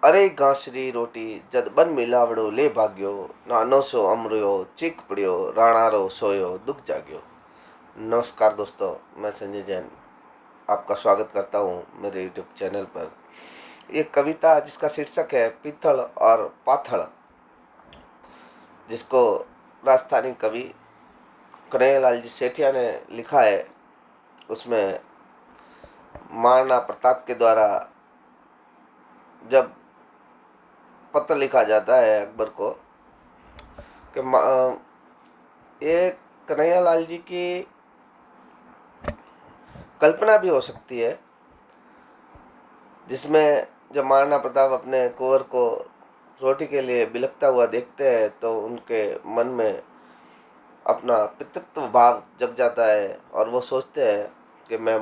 अरे घासरी रोटी जद बन मिलावड़ो ले भाग्यो, नानो सो अमरियो चीख पड़ियो, राणारो सोयो दुख जाग्यो। नमस्कार दोस्तों, मैं संजय जैन आपका स्वागत करता हूँ मेरे यूट्यूब चैनल पर। ये कविता जिसका शीर्षक है पीतल और पाथड़, जिसको राजस्थानी कवि कन्हैयालाल जी सेठिया ने लिखा है। उसमें महाराणा प्रताप के द्वारा जब पत्र लिखा जाता है अकबर को कि ये कन्हैयालाल जी की कल्पना भी हो सकती है, जिसमें जब महाराणा प्रताप अपने कुंवर को रोटी के लिए बिलखता हुआ देखते हैं तो उनके मन में अपना पितृत्व भाव जग जाता है और वो सोचते हैं कि मैं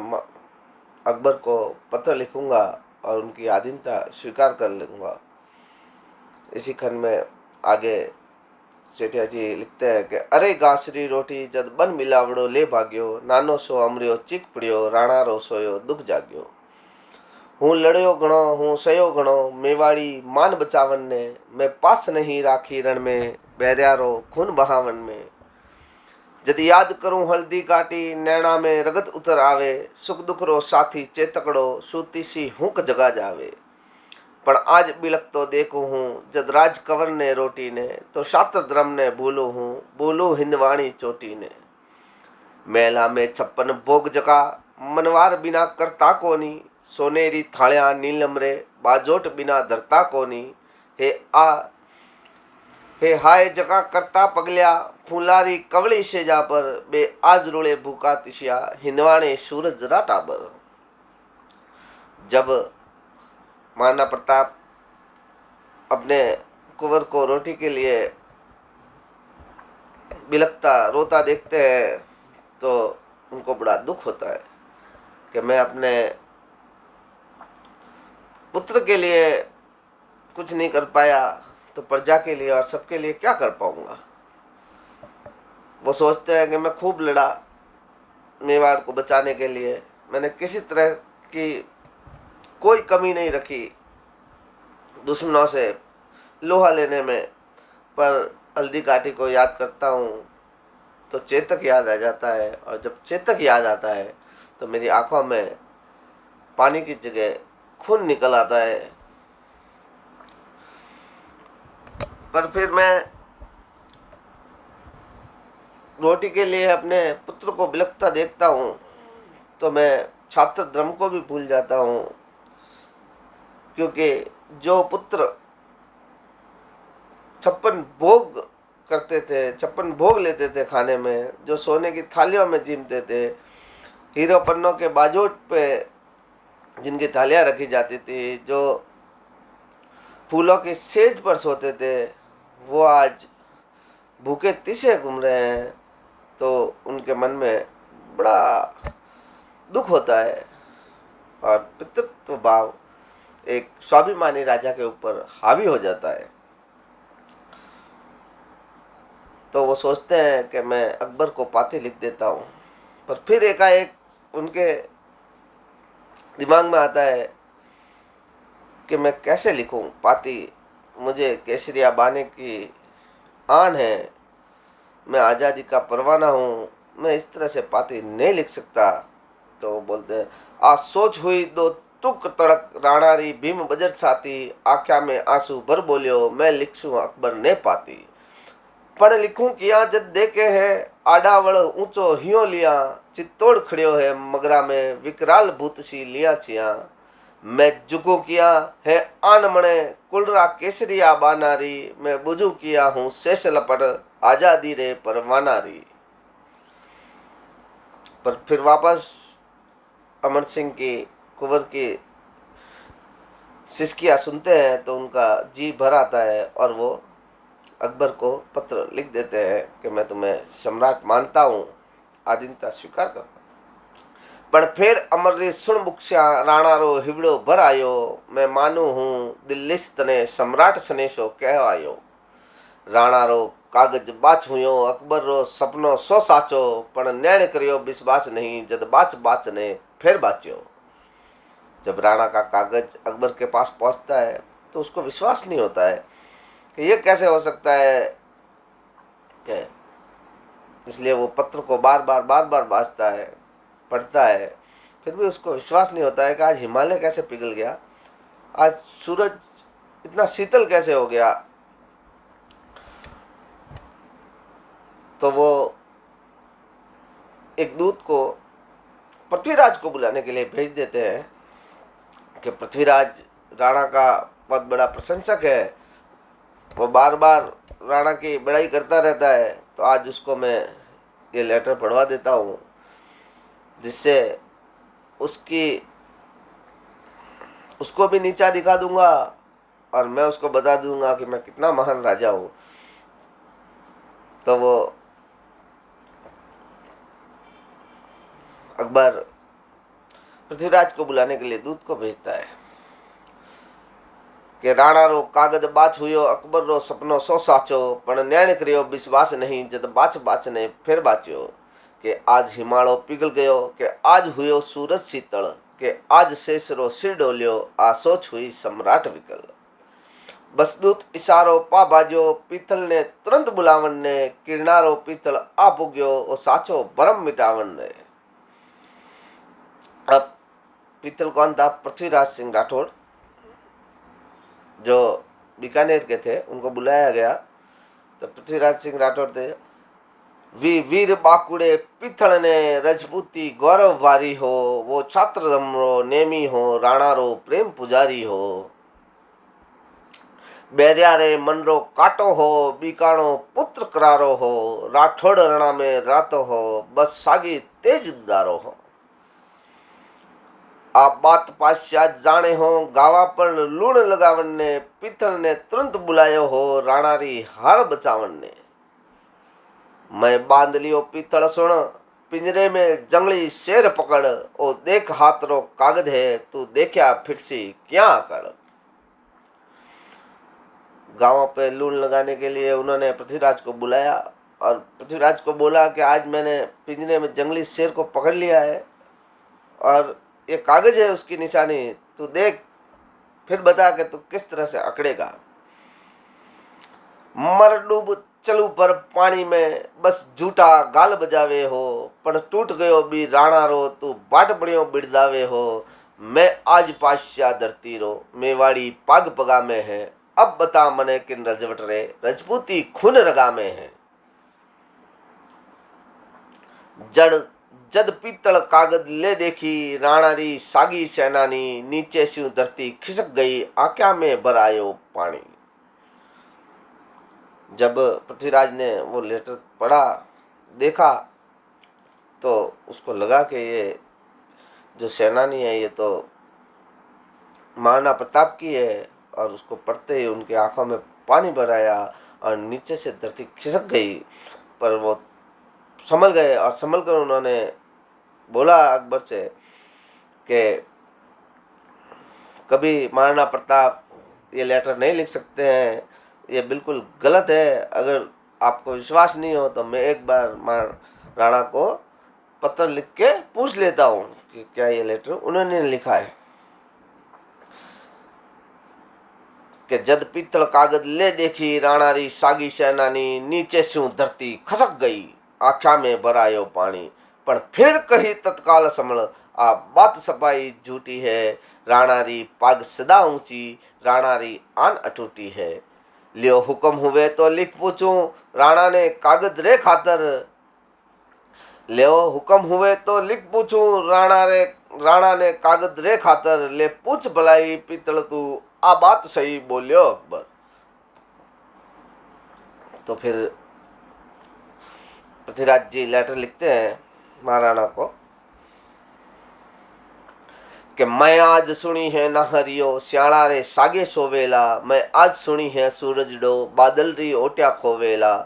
अकबर को पत्र लिखूंगा और उनकी आधीनता स्वीकार कर लूँगा। इसी खंड में आगे सेठिया जी लिखते हैं कि अरे घासरी रोटी जद बन मिलावड़ो ले भाग्यो, नानो सो अमरियो चीख पड़ियो, राणारो सोयो दुख जाग्यो। हूँ लड़यो घणो हूँ सयो घणो, मेवाड़ी मान बचावन ने, मैं पास नहीं राखी रण में, बैरियारो खून बहावन में। जद याद करूं हल्दी काटी, नैना में रगत उतर आवे, सुख दुख रो साथी चेतकड़ो, सूती सी हुक जगा जावे। पण आज बिलक तो देखू हूँ, जद राज कंवर ने रोटी ने, तो शास्त्र धर्म ने भूलू हूँ, बोलू हिंदवाणी चोटी ने। मेला में 56 भोग जका, मनवार बिना करता कोनी, सोनेरी थालिया नीलम रे, बाजोट बिना धरता कोनी। हे आ हे हाय जका करता पगलिया, फूलारी कवड़ी से जा पर, बे आज रुड़े भूखा तिशिया, हिंदवाणे सूरज राटा बर। जब महाराणा प्रताप अपने कुंवर को रोटी के लिए बिलखता रोता देखते हैं तो उनको बड़ा दुख होता है कि मैं अपने पुत्र के लिए कुछ नहीं कर पाया तो प्रजा के लिए और सबके लिए क्या कर पाऊंगा। वो सोचते हैं कि मैं खूब लड़ा मेवाड़ को बचाने के लिए, मैंने किसी तरह की कोई कमी नहीं रखी दुश्मनों से लोहा लेने में, पर हल्दी काठी को याद करता हूँ तो चेतक याद आ जाता है, और जब चेतक याद आता है तो मेरी आंखों में पानी की जगह खून निकल आता है। पर फिर मैं रोटी के लिए अपने पुत्र को बिलखता देखता हूँ तो मैं छात्र धर्म को भी भूल जाता हूँ, क्योंकि जो पुत्र 56 भोग करते थे, 56 भोग लेते थे खाने में, जो सोने की थालियों में जीमते थे, हीरो पन्नों के बाजोट पे जिनकी थालियाँ रखी जाती थी, जो फूलों की सेज पर सोते थे, वो आज भूखे तिसे घूम रहे हैं तो उनके मन में बड़ा दुख होता है और पितृत्व भाव एक स्वाभिमानी राजा के ऊपर हावी हो जाता है। तो वो सोचते हैं कि मैं अकबर को पाती लिख देता हूँ, पर फिर एकाएक उनके दिमाग में आता है कि मैं कैसे लिखूं पाती, मुझे केसरिया बाने की आन है, मैं आज़ादी का परवाना हूँ, मैं इस तरह से पाती नहीं लिख सकता। तो वो बोलते हैं, आ सोच हुई दो तुक तड़क, राणारी भीम बजर छाती, आख्या में आंसू भर बोलियो, मैं लिखसूं अकबर ने पाती। पढ़ लिखूं किया जद देखे है, आडावड़ ऊंचो हियो लिया, चित्तौड़ खड़ियो है मगरा में, विकराल भूत सी लिया छिया। मैं जुगो किया है आन मणे, कुलरा केसरिया बानारी, मैं बुझू किया हूँ शेष लपट, आजादी रे परवानारी। पर फिर वापस अमर सिंह की कुंवर की सिसकियाँ सुनते हैं तो उनका जी भर आता है और वो अकबर को पत्र लिख देते हैं कि मैं तुम्हें सम्राट मानता हूँ, आधीनता स्वीकार करता हूँ। पण फिर अमर सुन बुक्ष्या, राणा रो हिवड़ो भर आयो, मैं मानू हूँ दिल्लीस तने सम्राट सनेशो कह आयो। राणा रो कागज बाच हुयो, अकबर रो सपनो सो साचो, पण नैण करियो विश्वास नहीं, जद बाच बाच ने फिर बाच्यो। जब राणा का कागज अकबर के पास पहुंचता है तो उसको विश्वास नहीं होता है कि ये कैसे हो सकता है कि, इसलिए वो पत्र को बार बार वाँचता है, पढ़ता है, फिर भी उसको विश्वास नहीं होता है कि आज हिमालय कैसे पिघल गया, आज सूरज इतना शीतल कैसे हो गया। तो वो एक दूत को पृथ्वीराज को बुलाने के लिए भेज देते हैं कि पृथ्वीराज राणा का बहुत बड़ा प्रशंसक है, वो बार बार राणा की बड़ाई करता रहता है, तो आज उसको मैं ये लेटर पढ़वा देता हूँ, जिससे उसको भी नीचा दिखा दूंगा और मैं उसको बता दूंगा कि मैं कितना महान राजा हूँ। तो वो अकबर पृथ्वीराज को बुलाने के लिए दूत को भेजता है कि राणा रो कागज बाच हुयो, अकबर रो सपनो सो साचो, पण न्याय करियो विश्वास नहीं, जद बाच ने फिर बाच्यो, कि आज हिमालय पिघल गयो, कि आज हुयो सूरज शीतल, कि आज शेष रो सिर डोलियो, आ सोच हुई सम्राट विकल। बसदूत इशारो पा बाजो, पीतल ने तुरंत बुलावन ने, किरणारो पीतल आ पुग्यो, ओ साचो भरम मिटावन ने। अब पीतल कौन था? पृथ्वीराज सिंह राठौड़, जो बीकानेर के थे, उनको बुलाया गया। तो पृथ्वीराज सिंह राठौड़ थे, वीर बाकुड़े पीतल ने, रजपूती गौरव भारी हो, वो छात्र दमरो नेमी हो, राणा रो प्रेम पुजारी हो। बैरिया रे मनरो काटो हो, बीकाणो पुत्र करारो हो, राठौड़ रणा में रातो हो, बस सागी तेज दारो हो। आप बात पाश्चात जाने हो, गावा पर लूण लगावन ने, पीतल ने तुरंत बुलायो हो, राणारी हार बचावन ने। मैं बांध लियो पीतल सुन, पिंजरे में जंगली शेर पकड़, ओ देख हाथ रो कागज है, तू देखया फिर से क्या कर। गांवों पे लूण लगाने के लिए उन्होंने पृथ्वीराज को बुलाया और पृथ्वीराज को बोला कि आज मैंने पिंजरे में जंगली शेर को पकड़ लिया है और ये कागज है उसकी निशानी, तू देख फिर बता कि तू किस तरह से अकड़ेगा। मर डूब चलू पर पानी में, बस झूठा गाल बजावे हो, पण टूट गयो भी राणा रो, तू बाट बड़ियो बिड़दावे हो। मैं आज पाश्या धरती रो, मेवाड़ी पाग पगा में है, अब बता मने किन रजवट रे, रजपूती खून रगा में है। जड़ जद पीतल कागज ले देखी, राणारी सागी सेनानी, नीचे स्यू धरती खिसक गई, आक्या में भरायो पानी। जब पृथ्वीराज ने वो लेटर पढ़ा, देखा, तो उसको लगा कि ये जो सेनानी है ये तो महाराणा प्रताप की है, और उसको पढ़ते ही उनकी आंखों में पानी भर आया और नीचे से धरती खिसक गई। पर वो संभल गए और संभल कर उन्होंने बोला अकबर से कि कभी महाराणा प्रताप ये लेटर नहीं लिख सकते हैं, ये बिल्कुल गलत है। अगर आपको विश्वास नहीं हो तो मैं एक बार राणा को पत्र लिख के पूछ लेता हूँ कि क्या ये लेटर उन्होंने लिखा है। कि जद पीतल कागज ले देखी, राणारी सागी सेनानी, नीचे स्यू धरती खसक गई, आख्या में भरायो पानी। पर फिर कही तत्काल समल, आ बात सपाई झूठी है, राणारी पाग सदा ऊंची, राणारी आन अटूटी है। लियो हुक्म हुए तो लिख पूछूं, राणा ने कागज रे खातर, लियो हुक्म हुए तो लिख पूछूं, राणा ने कागज रे खातर, ले पूछ भलाई पीतल तू, आ बात सही बोलियो अकबर। तो फिर पृथ्वीराज जी लेटर लिखते हैं महाराणा को कि मैं आज सुनी है नहरियो, श्याणा रे सागे सोवेला, मैं आज सुनी है सूरज डो, बादल री ओट्या खोवेला,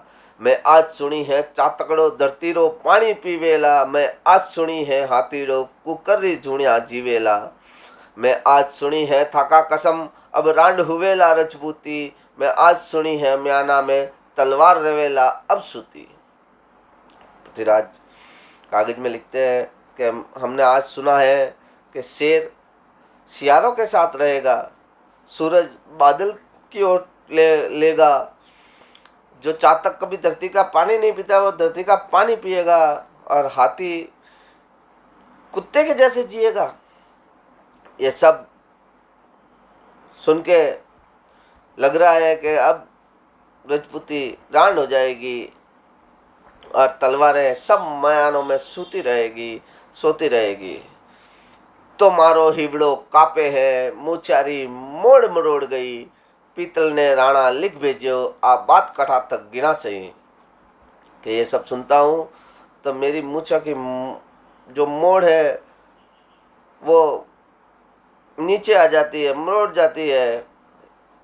मैं आज सुनी है चातकड़ो धरती रो पानी पीवेला, मैं आज सुनी है हाथीड़ो कुकर री झुणिया जीवेला, मैं आज सुनी है थाका कसम, अब रांड हुवेला रजपूती, मैं आज सुनी है म्याना में तलवार रवेला अब सूती। पृथ्वीराज कागज में लिखते हैं कि हमने आज सुना है कि शेर सियारों के साथ रहेगा, सूरज बादल की ओर लेगा। जो चातक कभी धरती का पानी नहीं पीता वो धरती का पानी पिएगा। और हाथी कुत्ते के जैसे जिएगा। ये सब सुन के लग रहा है कि अब रजपूती रांड हो जाएगी और तलवारें सब मयानों में सोती रहेगी। तो मारो हिबड़ो कापे है, मुचारी मोड़ मरोड़ गई। पीतल ने राणा लिख भेजो, आप बात कथा तक गिना सही। कि ये सब सुनता हूँ तो मेरी मूछा की जो मोड़ है वो नीचे आ जाती है, मरोड़ जाती है।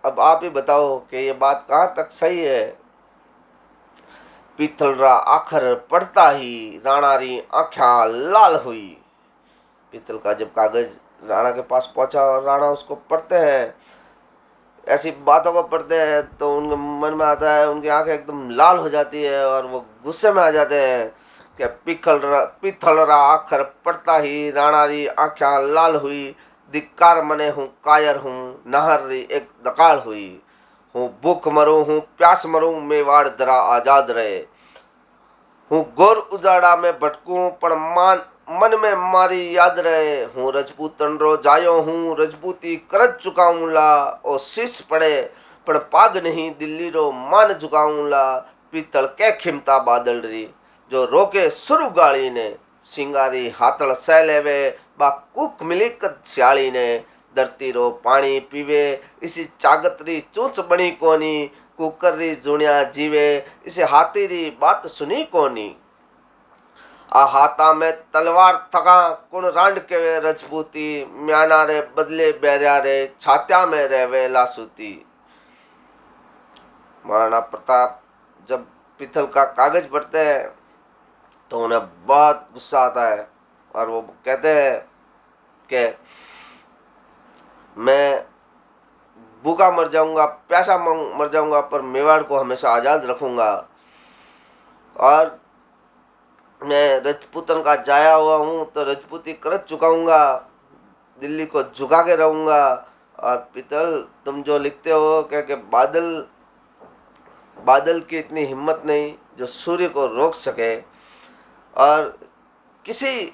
अब आप ही बताओ कि ये बात कहाँ तक सही है। पीतलरा आखर पड़ता ही राणा री आँखें लाल हुई। पीतल का जब कागज राणा के पास पहुंचा और राणा उसको पढ़ते हैं, ऐसी बातों को पढ़ते हैं, तो उनके मन में आता है, उनकी आंखें एकदम लाल हो जाती है और वो गुस्से में आ जाते हैं कि पीतलरा आखर पड़ता ही राणा री आँखें लाल हुई। धिक्कार मने हूँ कायर हूँ, नहर री एक दकाल हुई। हूँ भूख मरूं हूँ प्यास मरूं, मेवाड़ दरा आजाद रहे। हूँ गोर उजाड़ा में भटकूं पण मन में मारी याद रहे। हूँ रजपूतन रो जायो हूँ, रजपूती करत चुकाऊंला। ओ शीश पड़े पण पाग नहीं, दिल्ली रो मान झुकाऊंला। पीतल के खिमता बादल री, जो रोके सुरु गाड़ी ने। सिंगारी हाथल सह लेवे, बा कुक मिलिक स्याली ने। धरती रो पानी पीवे, इसी चागत री चूच बनी कोनी। कुकर री जुनिया जीवे, इसे हाथी री बात सुनी कोनी। आ हाथा में तलवार थका कुण रांड के वे रजपूती। म्याना रे बदले बैरिया रे, छात्या में रहवे लासूती। महाराणा प्रताप जब पीतल का कागज पढ़ते हैं तो उन्हें बहुत गुस्सा आता है और वो कहते हैं कि मैं भूखा मर जाऊंगा, प्यासा मर जाऊंगा, पर मेवाड़ को हमेशा आज़ाद रखूंगा। और मैं रजपूतन का जाया हुआ हूँ तो रजपूती करत चुकाऊंगा, दिल्ली को झुका के रहूंगा। और पीतल तुम जो लिखते हो कि बादल की इतनी हिम्मत नहीं जो सूर्य को रोक सके, और किसी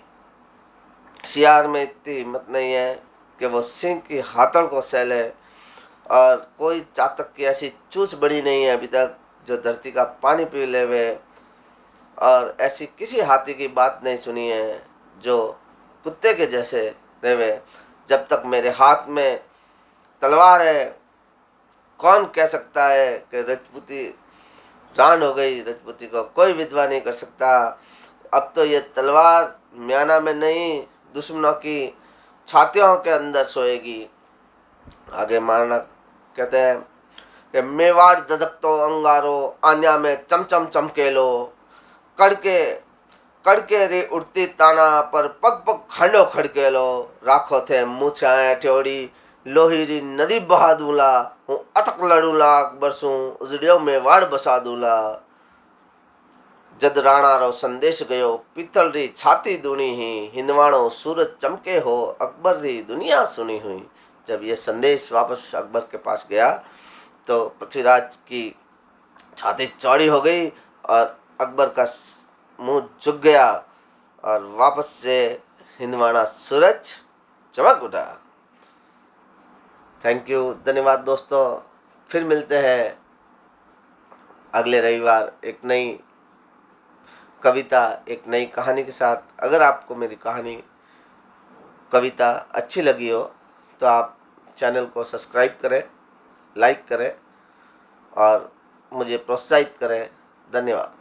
सियार में इतनी हिम्मत नहीं है कि वो सिंह की हाथड़ को सह ले। और कोई चातक की ऐसी चूच बड़ी नहीं है अभी तक जो धरती का पानी पी लेवे। और ऐसी किसी हाथी की बात नहीं सुनी है जो कुत्ते के जैसे रेवे। जब तक मेरे हाथ में तलवार है, कौन कह सकता है कि रजपूती रान हो गई, रजपूती को कोई विधवा नहीं कर सकता। अब तो ये तलवार म्याना में नहीं, दुश्मनों की छातियों के अंदर सोएगी। आगे महाराणा कहते हैं कि मेवाड़ ददकतो अंगारो, आन्या में चमचम चमकेलो। कड़के कड़के रे उड़ती ताना, पर पग पग खंडो खड़केलो। राखो थे मूछाएं ठेड़ी, लोही री नदी बहा दूला। हूँ अतक लड़ूला बरसूं, उजड़ियो मेवाड़ बसा दूला। जद राणा रो संदेश गयो, पीतल री छाती दूनी ही। हिंदवाणो सूरज चमके हो, अकबर री दुनिया सुनी हुई। जब ये संदेश वापस अकबर के पास गया तो पृथ्वीराज की छाती चौड़ी हो गई और अकबर का मुंह झुक गया और वापस से हिंदवाड़ा सूरज चमक उठा। थैंक यू, धन्यवाद दोस्तों। फिर मिलते हैं अगले रविवार एक नई कविता, एक नई कहानी के साथ। अगर आपको मेरी कविता अच्छी लगी हो तो आप चैनल को सब्सक्राइब करें, लाइक करें और मुझे प्रोत्साहित करें। धन्यवाद।